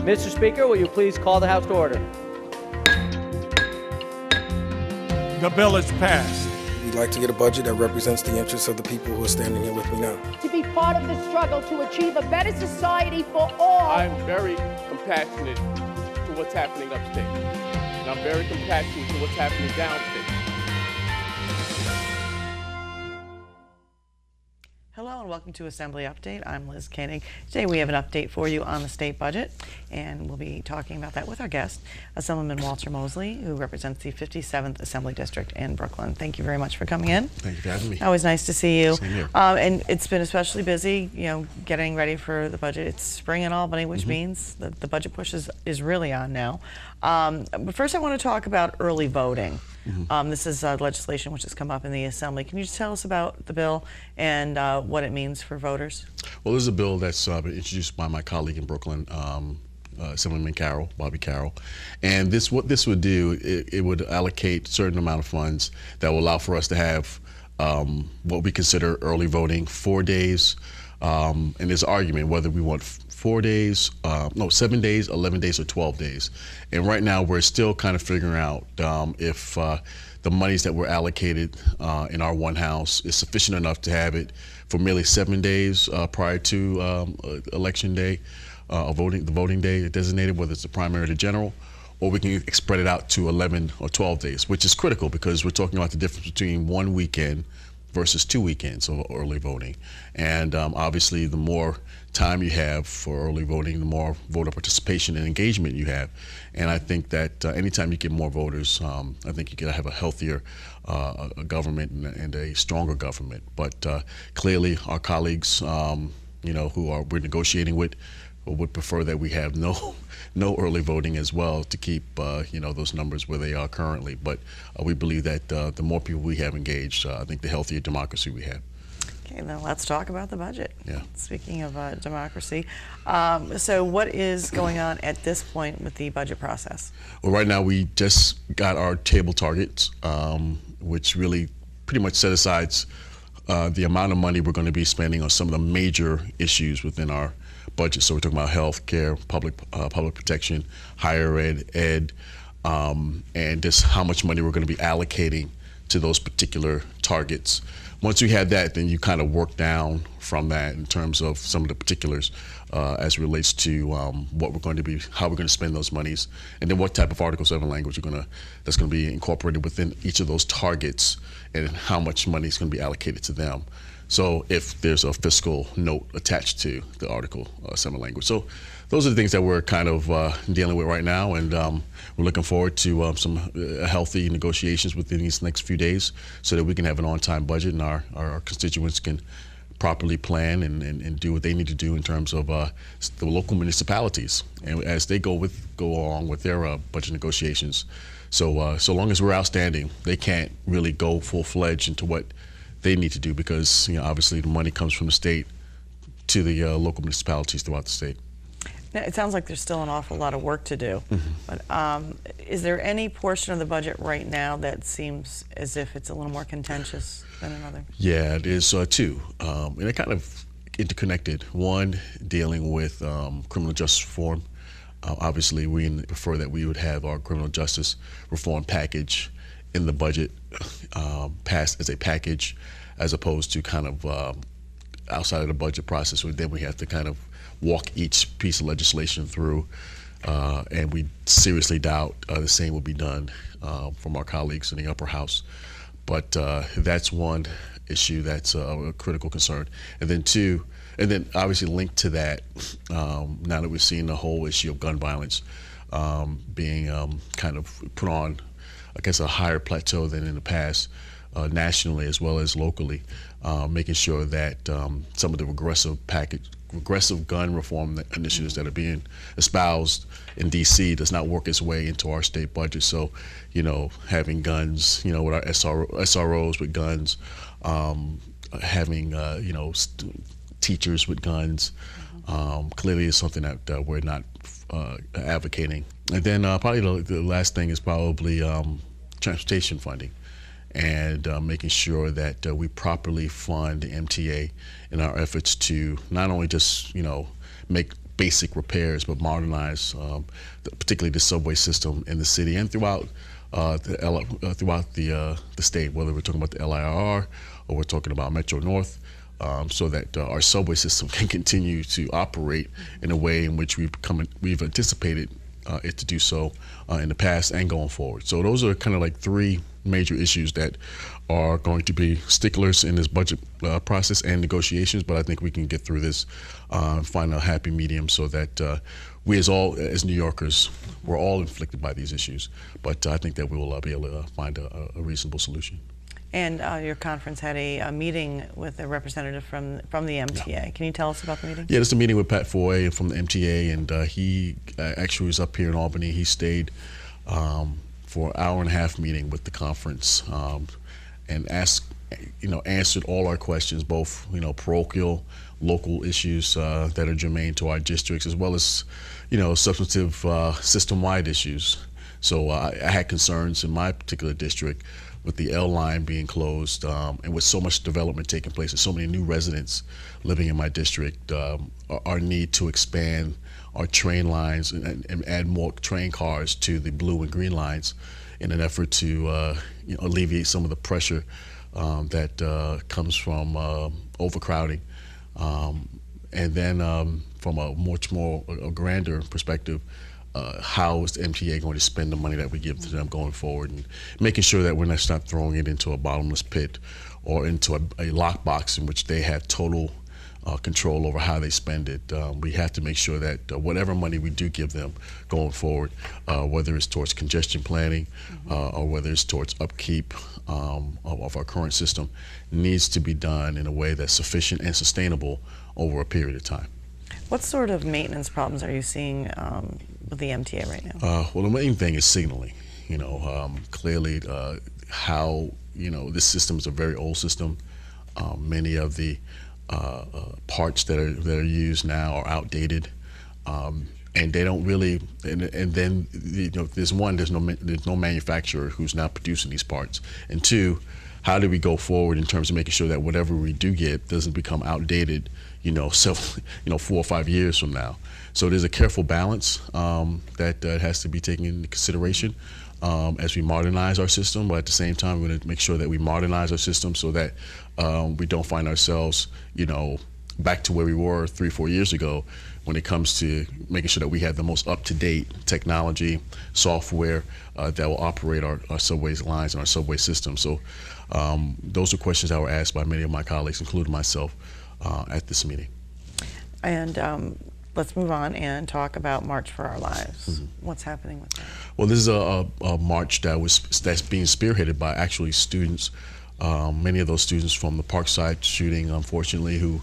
Mr. Speaker, will you please call the House to order? The bill is passed. We'd like to get a budget that represents the interests of the people who are standing here with me now. To be part of the struggle to achieve a better society for all. I'm very compassionate to what's happening upstate. And I'm very compassionate to what's happening downstate. Hello and welcome to Assembly Update. I'm Liz Koenig. Today we have an update for you on the state budget, and we'll be talking about that with our guest, Assemblymember Mosley, who represents the 57th Assembly District in Brooklyn. Thank you very much for coming in. Thank you for having me. Always nice to see you. Same here. And it's been especially busy, getting ready for the budget. It's spring in Albany, which means the budget push is really on now. But first I want to talk about early voting. This is legislation which has come up in the Assembly. Can you just tell us about the bill and what it means for voters? Well, this is a bill that's been introduced by my colleague in Brooklyn, Assemblyman Bobby Carroll. And what this would do, it would allocate a certain amount of funds that will allow for us to have what we consider early voting, 4 days. And there's an argument whether we want 4 days, 7 days, 11 days, or 12 days. And right now we're still kind of figuring out if the monies that were allocated in our one house is sufficient enough to have it for merely 7 days prior to election day, the voting day designated, whether it's the primary or the general, or we can spread it out to 11 or 12 days, which is critical because we're talking about the difference between one weekend versus 2 weekends of early voting. And obviously the more time you have for early voting, the more voter participation and engagement you have. And I think that anytime you get more voters, I think you can have a healthier government and a stronger government. But clearly our colleagues, who we're negotiating with, would prefer that we have no early voting as well to keep those numbers where they are currently. But we believe that the more people we have engaged, I think the healthier democracy we have. Okay, then let's talk about the budget. Yeah. Speaking of democracy, so what is going on at this point with the budget process? Well, right now we just got our table targets, which really pretty much set aside the amount of money we're going to be spending on some of the major issues within our budget. So we're talking about health care, public protection, higher ed, and just how much money we're going to be allocating to those particular targets. Once we had that, then you kind of work down from that in terms of some of the particulars as it relates to what we're going to be, how we're going to spend those monies, and then what type of Article 7 language that's going to be incorporated within each of those targets, and how much money is going to be allocated to them. So if there's a fiscal note attached to the Article 7 language. So those are the things that we're kind of dealing with right now, and we're looking forward to some healthy negotiations within these next few days so that we can have an on-time budget and our constituents can properly plan and do what they need to do in terms of the local municipalities, and as they go along with their budget negotiations. So so long as we're outstanding, they can't really go full-fledged into what they need to do because obviously the money comes from the state to the local municipalities throughout the state. Now, it sounds like there's still an awful lot of work to do, but is there any portion of the budget right now that seems as if it's a little more contentious than another? Yeah, it is two, and they're kind of interconnected. One, dealing with criminal justice reform. Obviously, we prefer that we would have our criminal justice reform package in the budget passed as a package, as opposed to kind of outside of the budget process, where then we have to kind of walk each piece of legislation through, and we seriously doubt the same will be done from our colleagues in the upper house. But that's one issue that's a critical concern. And then two, and then obviously linked to that, now that we're seeing the whole issue of gun violence being kind of put on, I guess, a higher plateau than in the past, nationally as well as locally, making sure that some of the regressive gun reform initiatives that are being espoused in D.C. does not work its way into our state budget. So, having guns, with our SROs with guns, having, teachers with guns, clearly is something that we're not advocating. And then probably the last thing is probably transportation funding, and making sure that we properly fund the MTA in our efforts to not only just make basic repairs, but modernize particularly the subway system in the city and throughout the state, whether we're talking about the LIRR or we're talking about Metro North, so that our subway system can continue to operate in a way in which we've anticipated it to do so in the past and going forward. So those are kind of like three major issues that are going to be sticklers in this budget process and negotiations, but I think we can get through this and find a happy medium so that we as New Yorkers, we're all inflicted by these issues, but I think that we will be able to find a reasonable solution. And your conference had a meeting with a representative from the MTA. Yeah. Can you tell us about the meeting? Yeah, it's a meeting with Pat Foy from the MTA, and he actually was up here in Albany. He stayed for an hour-and-a-half meeting with the conference and answered all our questions, both parochial, local issues that are germane to our districts, as well as substantive system-wide issues. So I had concerns in my particular district with the L line being closed, and with so much development taking place and so many new residents living in my district, our need to expand our train lines and add more train cars to the blue and green lines in an effort to alleviate some of the pressure that comes from overcrowding. And then from a much more grander perspective, how is the MTA going to spend the money that we give to them going forward, and making sure that we're not throwing it into a bottomless pit or into a lockbox in which they have total control over how they spend it. We have to make sure that whatever money we do give them going forward, whether it's towards congestion planning or whether it's towards upkeep of our current system, needs to be done in a way that's sufficient and sustainable over a period of time. What sort of maintenance problems are you seeing with the MTA right now? Well, the main thing is signaling. Clearly, how this system is a very old system. Many of the parts that are used now are outdated, and they don't really. And then there's no manufacturer who's now producing these parts, and two, how do we go forward in terms of making sure that whatever we do get doesn't become outdated, 4 or 5 years from now. So there's a careful balance that has to be taken into consideration as we modernize our system, but at the same time, we're going to make sure that we modernize our system so that we don't find ourselves, back to where we were 3 or 4 years ago when it comes to making sure that we have the most up-to-date technology, software that will operate our subway lines and our subway system. So those are questions that were asked by many of my colleagues, including myself, at this meeting. And let's move on and talk about March for Our Lives. What's happening with that? Well, this is a march that's being spearheaded by actually students. Many of those students from the Parkside shooting, unfortunately, who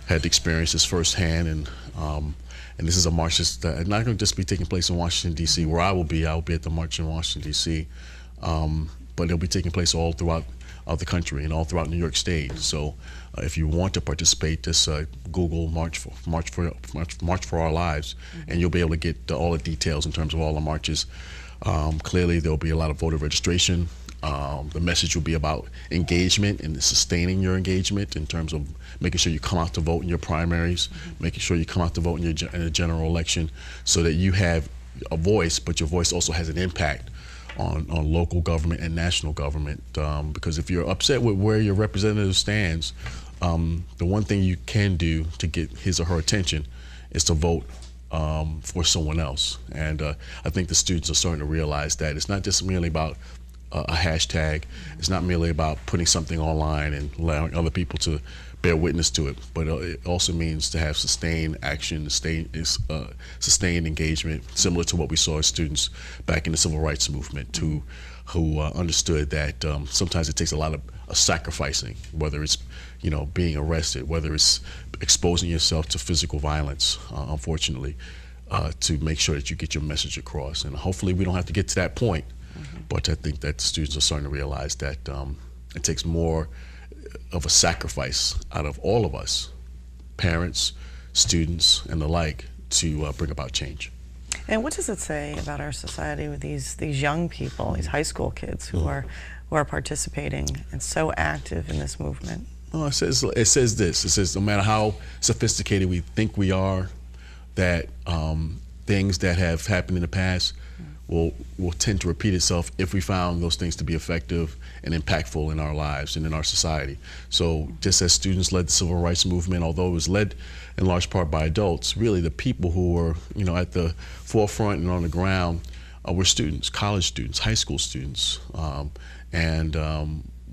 had experienced this firsthand, and this is a march that's not going to just be taking place in Washington, D.C., where I will be at the march in Washington, D.C., but it'll be taking place all throughout the country and all throughout New York State. So if you want to participate, just Google March for Our Lives, and you'll be able to get all the details in terms of all the marches. Clearly, there'll be a lot of voter registration. The message will be about engagement and sustaining your engagement in terms of making sure you come out to vote in your primaries, making sure you come out to vote in the general election, so that you have a voice, but your voice also has an impact on local government and national government. Because if you're upset with where your representative stands, the one thing you can do to get his or her attention is to vote for someone else. And I think the students are starting to realize that it's not just merely about a hashtag. It's not merely about putting something online and allowing other people to bear witness to it, but it also means to have sustained action, sustained engagement, similar to what we saw as students back in the civil rights movement, who understood that sometimes it takes a lot of sacrificing, whether it's being arrested, whether it's exposing yourself to physical violence, unfortunately, to make sure that you get your message across. And hopefully we don't have to get to that point. But I think that students are starting to realize that it takes more of a sacrifice out of all of us, parents, students, and the like, to bring about change. And what does it say about our society with these young people, these high school kids who are participating and so active in this movement? Well, it says this. It says no matter how sophisticated we think we are, that things that have happened in the past will tend to repeat itself if we found those things to be effective and impactful in our lives and in our society. So just as students led the civil rights movement, although it was led in large part by adults, really the people who were, you know, at the forefront and on the ground were students, college students, high school students.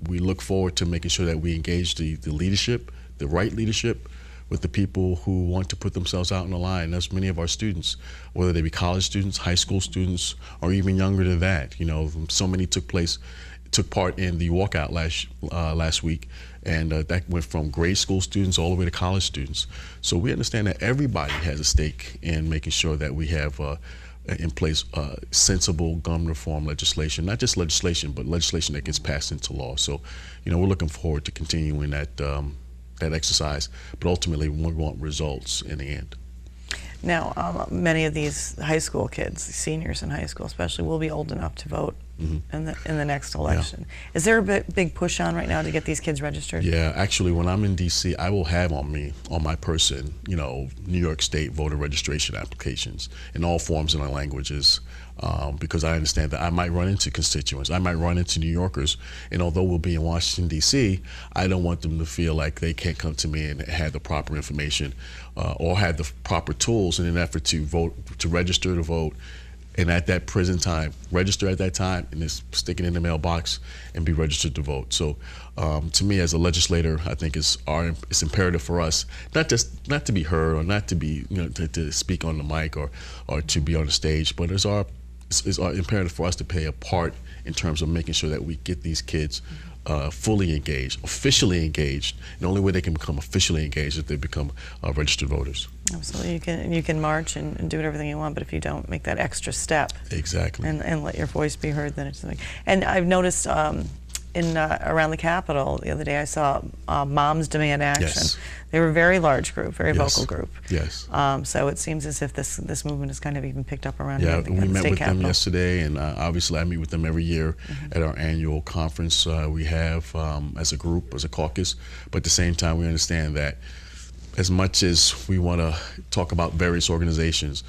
We look forward to making sure that we engage the leadership, the right leadership, with the people who want to put themselves out on the line. That's many of our students, whether they be college students, high school students, or even younger than that. You know, so many took part in the walkout last week, and that went from grade school students all the way to college students. So we understand that everybody has a stake in making sure that we have in place sensible gun reform legislation, not just legislation, but legislation that gets passed into law. So, you know, we're looking forward to continuing that exercise, but ultimately we want results in the end. Now, many of these high school kids, seniors in high school especially, will be old enough to vote in the next election. Yeah. Is there a big push on right now to get these kids registered? Yeah, actually, when I'm in D.C., I will have on my person, you know, New York State voter registration applications in all forms and languages, because I understand that I might run into constituents, I might run into New Yorkers, and although we'll be in Washington, D.C., I don't want them to feel like they can't come to me and have the proper information or have the proper tools in an effort to vote, to register to vote, and at that present time, register at that time, and just stick it in the mailbox and be registered to vote. So, to me, as a legislator, I think it's imperative for us not to be heard or not to be, you know, to speak on the mic or to be on the stage, but it's imperative for us to play a part in terms of making sure that we get these kids fully engaged, officially engaged. The only way they can become officially engaged is if they become registered voters. Absolutely, you can march and do everything you want, but if you don't make that extra step, exactly, and let your voice be heard, then it's something. And I've noticed around the Capitol the other day, I saw Moms Demand Action. Yes. They were a very large group, very vocal group. Yes. So it seems as if this movement has kind of even picked up around. Yeah, we met with them yesterday, and obviously I meet with them every year at our annual conference we have as a group, as a caucus. But at the same time, we understand that as much as we want to talk about various organizations,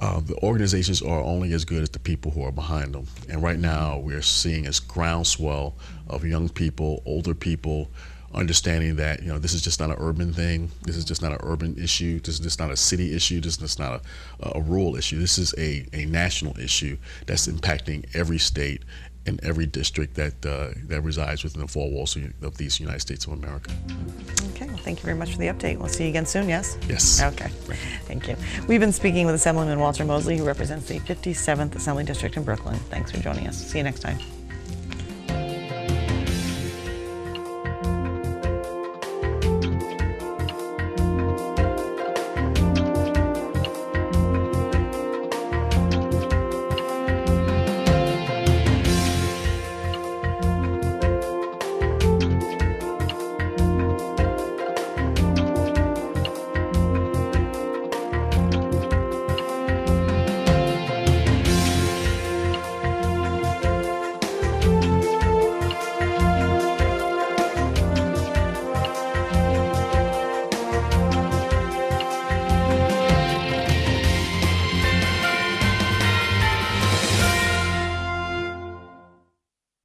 the organizations are only as good as the people who are behind them. And right now we're seeing this groundswell of young people, older people, understanding that, you know, this is just not an urban thing. This is just not an urban issue. This is just not a city issue. This is just not a rural issue. This is a national issue that's impacting every state and every district that resides within the four walls of these United States of America. Okay, well, thank you very much for the update. We'll see you again soon, yes? Yes. Okay, thank you. We've been speaking with Assemblyman Walter Mosley, who represents the 57th Assembly District in Brooklyn. Thanks for joining us. See you next time.